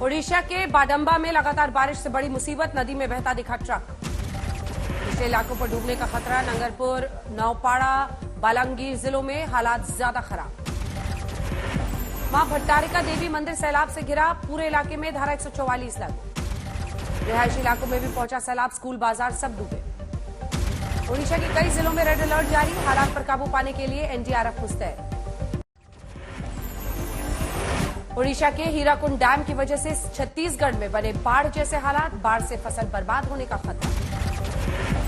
ओडिशा के बाडम्बा में लगातार बारिश से बड़ी मुसीबत, नदी में बहता दिखा ट्रक। निचले इलाकों पर डूबने का खतरा। नंगरपुर, नौपाड़ा, बालांगीर जिलों में हालात ज्यादा खराब। मां भट्टारिका देवी मंदिर सैलाब से घिरा, पूरे इलाके में धारा 144 लागू। रिहायशी इलाकों में भी पहुंचा सैलाब, स्कूल बाजार सब डूबे। ओडिशा के कई जिलों में रेड अलर्ट जारी, हालात पर काबू पाने के लिए एनडीआरएफ मुस्तैद। ओडिशा के हीराकुंड डैम की वजह से छत्तीसगढ़ में बने बाढ़ जैसे हालात, बाढ़ से फसल बर्बाद होने का खतरा।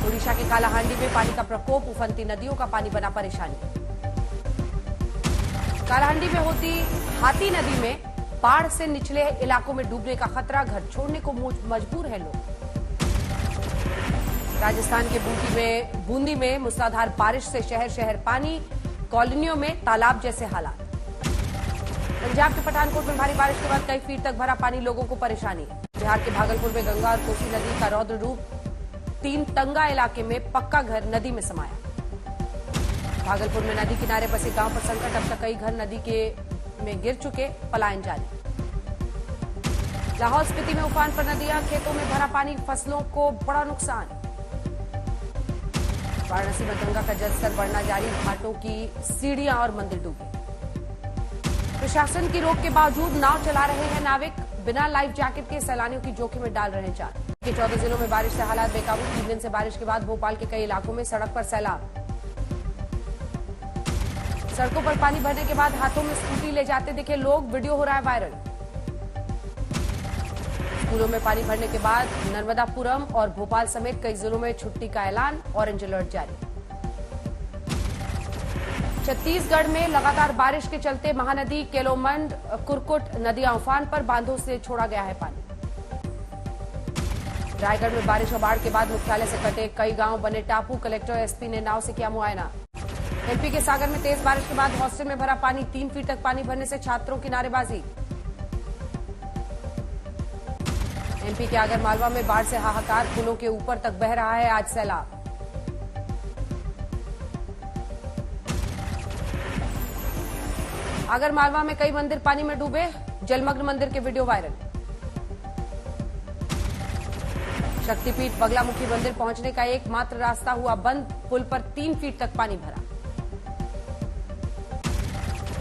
ओडिशा के कालाहांडी में पानी का प्रकोप, उफनती नदियों का पानी बना परेशानी। कालाहांडी में होती हाथी नदी में बाढ़ से निचले इलाकों में डूबने का खतरा, घर छोड़ने को मजबूर है लोग। राजस्थान के बूंदी में मूसलाधार बारिश से शहर शहर पानी, कॉलोनियों में तालाब जैसे हालात। पंजाब के पठानकोट में भारी बारिश के बाद कई फीट तक भरा पानी, लोगों को परेशानी। बिहार के भागलपुर में गंगा और कोसी नदी का रौद्र रूप, 3 तंगा इलाके में पक्का घर नदी में समाया। भागलपुर में नदी किनारे बसे गांव पर संकट, अब तक कई घर नदी में गिर चुके, पलायन जारी। लाहौल स्पीति में उफान पर नदियां, खेतों में भरा पानी, फसलों को बड़ा नुकसान। वाराणसी में गंगा का जलस्तर बढ़ना जारी, घाटों की सीढ़ियां और मंदिर डूबे। प्रशासन की रोक के बावजूद नाव चला रहे हैं नाविक, बिना लाइफ जैकेट के सैलानियों की जोखिम में डाल रहे हैं जान। के 14 जिलों में बारिश से हालात बेकाबू, 3 दिन से बारिश के बाद भोपाल के कई इलाकों में सड़क पर सैलाब। सड़कों पर पानी भरने के बाद हाथों में स्कूटी ले जाते दिखे लोग, वीडियो हो रहा है वायरल। स्कूलों में पानी भरने के बाद नर्मदापुरम और भोपाल समेत कई जिलों में छुट्टी का ऐलान, ऑरेंज अलर्ट जारी। छत्तीसगढ़ में लगातार बारिश के चलते महानदी, केलोमंड, कुरकुट नदियां उफान पर, बांधों से छोड़ा गया है पानी। रायगढ़ में बारिश और बाढ़ के बाद मुख्यालय से कटे कई गांव, बने टापू, कलेक्टर एसपी ने नाव से किया मुआयना। एमपी के सागर में तेज बारिश के बाद हॉस्टल में भरा पानी, 3 फीट तक पानी भरने से छात्रों की नारेबाजी। एमपी के आगरमालवा में बाढ़ से हाहाकार, पुलों के ऊपर तक बह रहा है आज सैलाब। आगरमालवा में कई मंदिर पानी में डूबे, जलमग्न मंदिर के वीडियो वायरल। शक्तिपीठ बगलामुखी मंदिर पहुंचने का एकमात्र रास्ता हुआ बंद, पुल पर 3 फीट तक पानी भरा।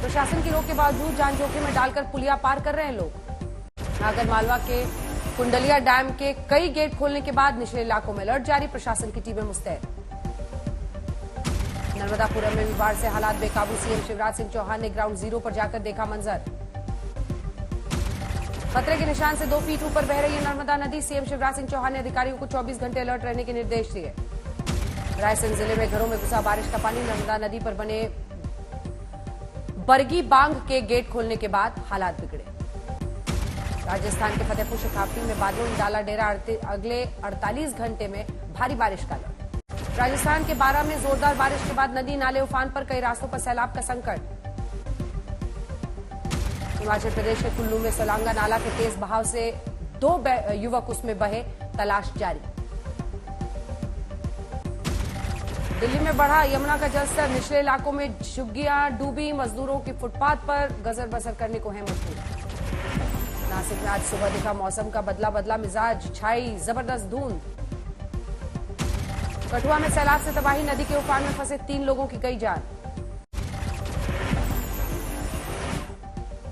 प्रशासन की रोक के बावजूद जान जोखिम में डालकर पुलिया पार कर रहे हैं लोग। आगरमालवा के कुंडलिया डैम के कई गेट खोलने के बाद निचले इलाकों में अलर्ट जारी, प्रशासन की टीमें मुस्तैद। नर्मदापुरम में भी बाढ़ से हालात बेकाबू, सीएम शिवराज सिंह चौहान ने ग्राउंड जीरो पर जाकर देखा मंजर। खतरे के निशान से 2 फीट ऊपर बह रही है नर्मदा नदी, सीएम शिवराज सिंह चौहान ने अधिकारियों को 24 घंटे अलर्ट रहने के निर्देश दिए। रायसेन जिले में घरों में घुसा बारिश का पानी, नर्मदा नदी पर बने बरगी बांध के गेट खोलने के बाद हालात बिगड़े। राजस्थान के फतेहपुर शेखावटी में बादलों ने डाला डेरा, अगले 48 घंटे में भारी बारिश का अलर्ट। राजस्थान के बारां में जोरदार बारिश के बाद नदी नाले उफान पर, कई रास्तों पर सैलाब का संकट। हिमाचल प्रदेश के कुल्लू में सोलांगा नाला के तेज बहाव से 2 युवक उसमें बहे, तलाश जारी। दिल्ली में बढ़ा यमुना का जलस्तर, निचले इलाकों में झुग्गियां डूबी, मजदूरों की फुटपाथ पर गजर बसर करने को है मजबूर। नासिक में आज सुबह दिखा मौसम का बदला मिजाज, छाई जबरदस्त धुंध। कठुआ में सैलाब से तबाही, नदी के उफान में फंसे 3 लोगों की गई जान।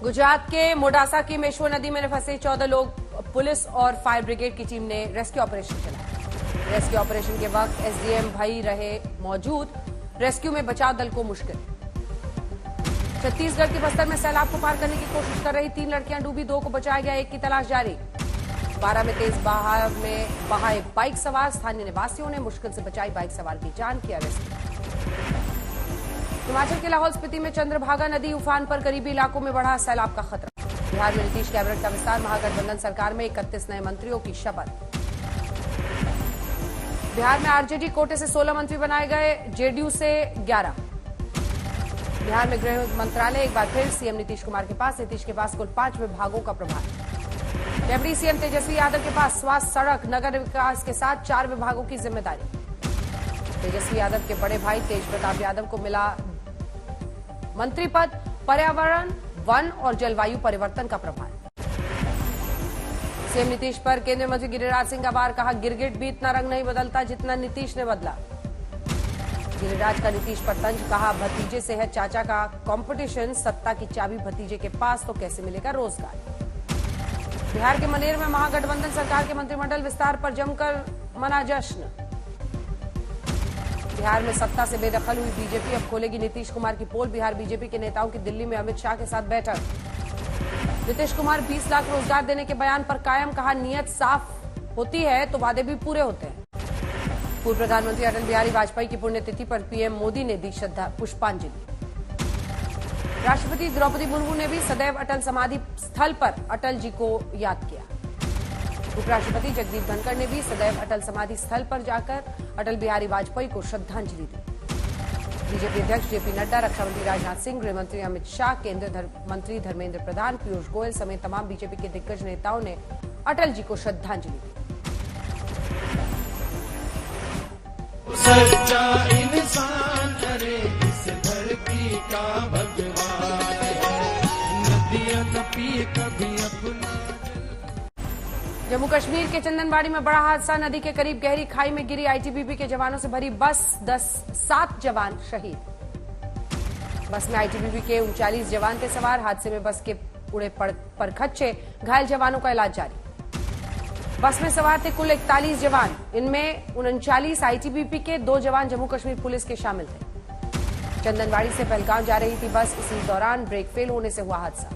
गुजरात के मोडासा की मेश्वर नदी में फंसे 14 लोग, पुलिस और फायर ब्रिगेड की टीम ने रेस्क्यू ऑपरेशन चलाया। रेस्क्यू ऑपरेशन के वक्त एसडीएम भाई रहे मौजूद, रेस्क्यू में बचाव दल को मुश्किल। छत्तीसगढ़ के बस्तर में सैलाब को पार करने की कोशिश कर रही 3 लड़कियां डूबी, 2 को बचाया गया, 1 की तलाश जारी। 12 में तेज बहाव में बहा एक बाइक सवार, स्थानीय निवासियों ने मुश्किल से बचाई बाइक सवार की जान, किया रेस्क्यू। हिमाचल के लाहौल स्पीति में चंद्रभागा नदी उफान पर, करीबी इलाकों में बढ़ा सैलाब का खतरा। बिहार में नीतीश कैबिनेट का विस्तार, महागठबंधन सरकार में 31 नए मंत्रियों की शपथ। बिहार में आरजेडी कोटे से 16 मंत्री बनाए गए, जेडीयू से 11। बिहार में गृह मंत्रालय एक बार फिर सीएम नीतीश कुमार के पास, नीतीश के पास कुल 5 विभागों का प्रभार। डिप्टी सीएम तेजस्वी यादव के पास स्वास्थ्य, सड़क, नगर विकास के साथ 4 विभागों की जिम्मेदारी। तेजस्वी यादव के बड़े भाई तेज प्रताप यादव को मिला मंत्री पद, पर्यावरण, वन और जलवायु परिवर्तन का प्रभार। सीएम नीतीश पर केंद्रीय मंत्री गिरिराज सिंह का वार, कहा गिरगिट भी इतना रंग नहीं बदलता जितना नीतीश ने बदला। गिरिराज का नीतीश पर तंज, कहा भतीजे से है चाचा का कंपटीशन, सत्ता की चाबी भतीजे के पास तो कैसे मिलेगा रोजगार। बिहार के मनेर में महागठबंधन सरकार के मंत्रिमंडल विस्तार पर जमकर मना जश्न। बिहार में सत्ता से बेदखल हुई बीजेपी, अब खोलेगी नीतीश कुमार की पोल। बिहार बीजेपी के नेताओं की दिल्ली में अमित शाह के साथ बैठक। नीतीश कुमार 20 लाख रोजगार देने के बयान पर कायम, कहा नियत साफ होती है तो वादे भी पूरे होते हैं। पूर्व प्रधानमंत्री अटल बिहारी वाजपेयी की पुण्यतिथि पर पीएम मोदी ने दी श्रद्धा पुष्पांजलि। राष्ट्रपति द्रौपदी मुर्मू ने भी सदैव अटल समाधि स्थल पर अटल जी को याद किया। उपराष्ट्रपति जगदीप धनखड़ ने भी सदैव अटल समाधि स्थल पर जाकर अटल बिहारी वाजपेयी को श्रद्धांजलि दी। बीजेपी अध्यक्ष जेपी नड्डा, रक्षा मंत्री राजनाथ सिंह, गृह मंत्री अमित शाह, केंद्रीय मंत्री धर्मेंद्र प्रधान, पीयूष गोयल समेत तमाम बीजेपी के दिग्गज नेताओं ने अटल जी को श्रद्धांजलि दी। सच्चा इंसान अरे इस धरती का भगवान है, नदियां न पिए कभी अपना। जम्मू कश्मीर के चंदनबाड़ी में बड़ा हादसा, नदी के करीब गहरी खाई में गिरी आईटीबीपी के जवानों से भरी बस, 7 जवान शहीद। बस में आईटीबीपी के 39 जवान थे सवार। हादसे में बस के उड़े परखच्चे, घायल जवानों का इलाज जारी। बस में सवार थे कुल 41 जवान, इनमें 39 आईटीबीपी के, 2 जवान जम्मू कश्मीर पुलिस के शामिल थे। चंदनबाड़ी से पहलगाम जा रही थी बस, इसी दौरान ब्रेक फेल होने से हुआ हादसा।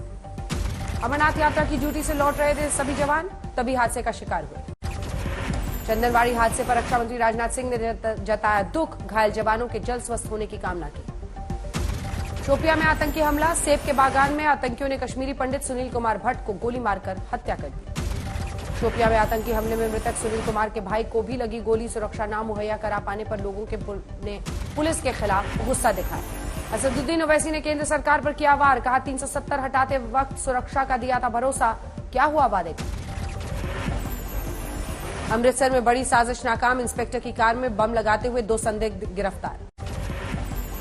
अमरनाथ यात्रा की ड्यूटी से लौट रहे थे सभी जवान, तभी हादसे का शिकार हुए। चंदनबाड़ी हादसे पर रक्षा मंत्री राजनाथ सिंह ने जताया दुख, घायल जवानों के जल्द स्वस्थ होने की कामना की। शोपियां में आतंकी हमला, सेब के बागान में आतंकियों ने कश्मीरी पंडित सुनील कुमार भट्ट को गोली मारकर हत्या कर दी। शोपियां में आतंकी हमले में मृतक सुनील कुमार के भाई को भी लगी गोली। सुरक्षा ना मुहैया करा पाने पर लोगों ने पुलिस के खिलाफ गुस्सा दिखाया। असदुद्दीन ओवैसी ने केंद्र सरकार पर किया वार, कहा 370 हटाते वक्त सुरक्षा का दिया था भरोसा, क्या हुआ वादे का। अमृतसर में बड़ी साजिश नाकाम, इंस्पेक्टर की कार में बम लगाते हुए 2 संदिग्ध गिरफ्तार।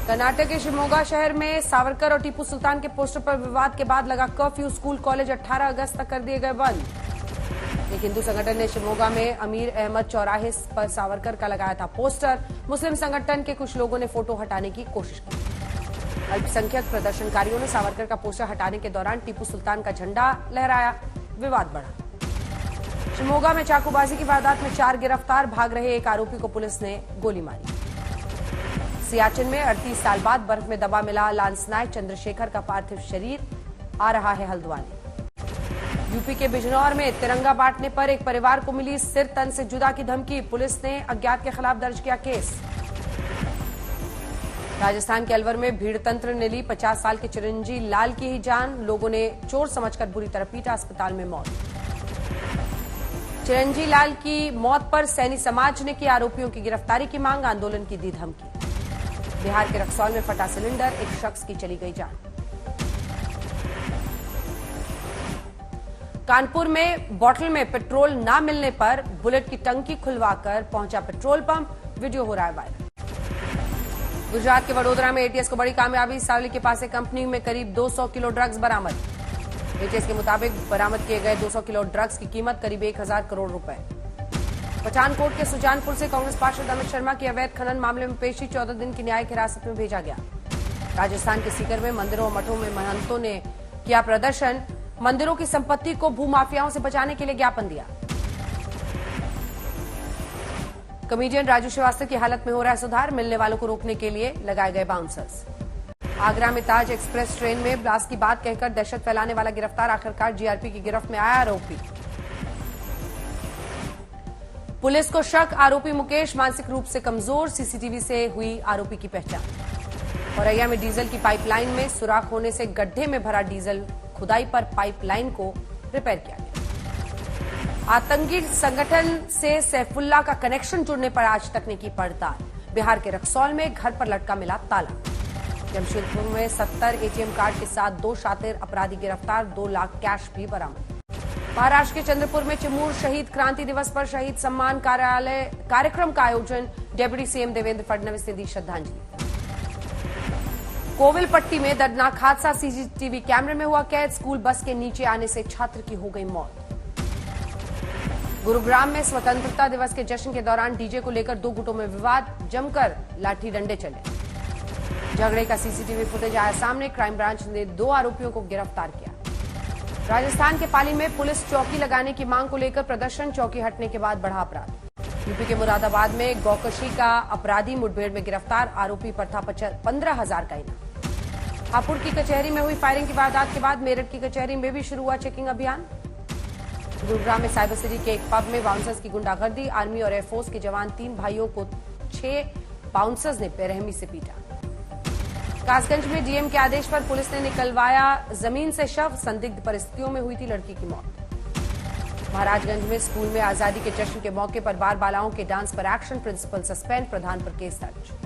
कर्नाटक के शिवमोगा शहर में सावरकर और टीपू सुल्तान के पोस्टर पर विवाद के बाद लगा कर्फ्यू, स्कूल कॉलेज 18 अगस्त तक कर दिए गए बंद। एक हिंदू संगठन ने शिवमोगा में अमीर अहमद चौराहे पर सावरकर का लगाया था पोस्टर। मुस्लिम संगठन के कुछ लोगों ने फोटो हटाने की कोशिश की। अल्पसंख्यक प्रदर्शनकारियों ने सावरकर का पोस्टर हटाने के दौरान टीपू सुल्तान का झंडा लहराया, विवाद बढ़ा। शिवमोगा में चाकूबाजी की वारदात में 4 गिरफ्तार, भाग रहे एक आरोपी को पुलिस ने गोली मारी। सियाचिन में 38 साल बाद बर्फ में दबा मिला लांस नायक चंद्रशेखर का पार्थिव शरीर, आ रहा है हल्द्वानी। यूपी के बिजनौर में तिरंगा बांटने पर एक परिवार को मिली सिर तन से जुदा की धमकी, पुलिस ने अज्ञात के खिलाफ दर्ज किया केस। राजस्थान के अलवर में भीड़ तंत्र ने ली 50 साल के चिरंजी लाल की ही जान, लोगों ने चोर समझकर बुरी तरह पीटा, अस्पताल में मौत। चिरंजी लाल की मौत पर सैनी समाज ने की आरोपियों की गिरफ्तारी की मांग, आंदोलन की दी धमकी। बिहार के रक्सौल में फटा सिलेंडर, एक शख्स की चली गई जान। कानपुर में बोतल में पेट्रोल न मिलने पर बुलेट की टंकी खुलवाकर पहुंचा पेट्रोल पंप, वीडियो हो रहा है वायरल। गुजरात के वडोदरा में एटीएस को बड़ी कामयाबी, सावली के पास एक कंपनी में करीब 200 किलो ड्रग्स बरामद। एटीएस के मुताबिक बरामद किए गए 200 किलो ड्रग्स की कीमत करीब 1000 करोड़ रुपए। पठानकोट के सुजानपुर से कांग्रेस पार्षद अमित शर्मा की अवैध खनन मामले में पेशी, 14 दिन की न्यायिक हिरासत में भेजा गया। राजस्थान के सीकर में मंदिरों और मठों में महंतों ने किया प्रदर्शन, मंदिरों की संपत्ति को भूमाफियाओं से बचाने के लिए ज्ञापन दिया। कॉमेडियन राजू श्रीवास्तव की हालत में हो रहा है सुधार, मिलने वालों को रोकने के लिए लगाए गए बाउंसर्स। आगरा में ताज एक्सप्रेस ट्रेन में ब्लास्ट की बात कहकर दहशत फैलाने वाला गिरफ्तार, आखिरकार जीआरपी की गिरफ्त में आया आरोपी। पुलिस को शक, आरोपी मुकेश मानसिक रूप से कमजोर, सीसीटीवी से हुई आरोपी की पहचान। औरैया में डीजल की पाइपलाइन में सुराख होने से गड्ढे में भरा डीजल खुदाई पर पाइपलाइन को रिपेयर किया गया। आतंकी संगठन से सैफुल्लाह का कनेक्शन जुड़ने पर आज तक ने की पड़ताल। बिहार के रक्सौल में घर पर लटका मिला ताला। जमशेदपुर में 70 एटीएम कार्ड के साथ 2 शातिर अपराधी गिरफ्तार, 2 लाख कैश भी बरामद। महाराष्ट्र के चंद्रपुर में चिमूर शहीद क्रांति दिवस पर शहीद सम्मान कार्यक्रम का आयोजन, डेप्यूटी सीएम देवेंद्र फडणवीस ने दी श्रद्धांजलि। कोविलपट्टी में दर्दनाक हादसा, सीसीटीवी कैमरे में हुआ कैद, स्कूल बस के नीचे आने से छात्र की हो गई मौत। गुरुग्राम में स्वतंत्रता दिवस के जश्न के दौरान डीजे को लेकर दो गुटों में विवाद, जमकर लाठी डंडे चले। झगड़े का सीसीटीवी फुटेज आया सामने। क्राइम ब्रांच ने 2 आरोपियों को गिरफ्तार किया। राजस्थान के पाली में पुलिस चौकी लगाने की मांग को लेकर प्रदर्शन, चौकी हटने के बाद बढ़ा अपराध। यूपी के मुरादाबाद में गौकशी का अपराधी मुठभेड़ में गिरफ्तार, आरोपी पर था 15,000 का इनाम। हापुड़ की कचहरी में हुई फायरिंग की वारदात के बाद मेरठ की कचहरी में भी शुरू हुआ चेकिंग अभियान। गुरुग्राम में साइबर सिटी के एक पब में बाउंसर्स की गुंडागर्दी, आर्मी और एयरफोर्स के जवान 3 भाइयों को 6 बाउंसर्स ने बेरहमी से पीटा। कासगंज में डीएम के आदेश पर पुलिस ने निकलवाया जमीन से शव, संदिग्ध परिस्थितियों में हुई थी लड़की की मौत। महाराजगंज में स्कूल में आजादी के जश्न के मौके पर बाल बालाओं के डांस पर एक्शन, प्रिंसिपल सस्पेंड, प्रधान पर केस दर्ज।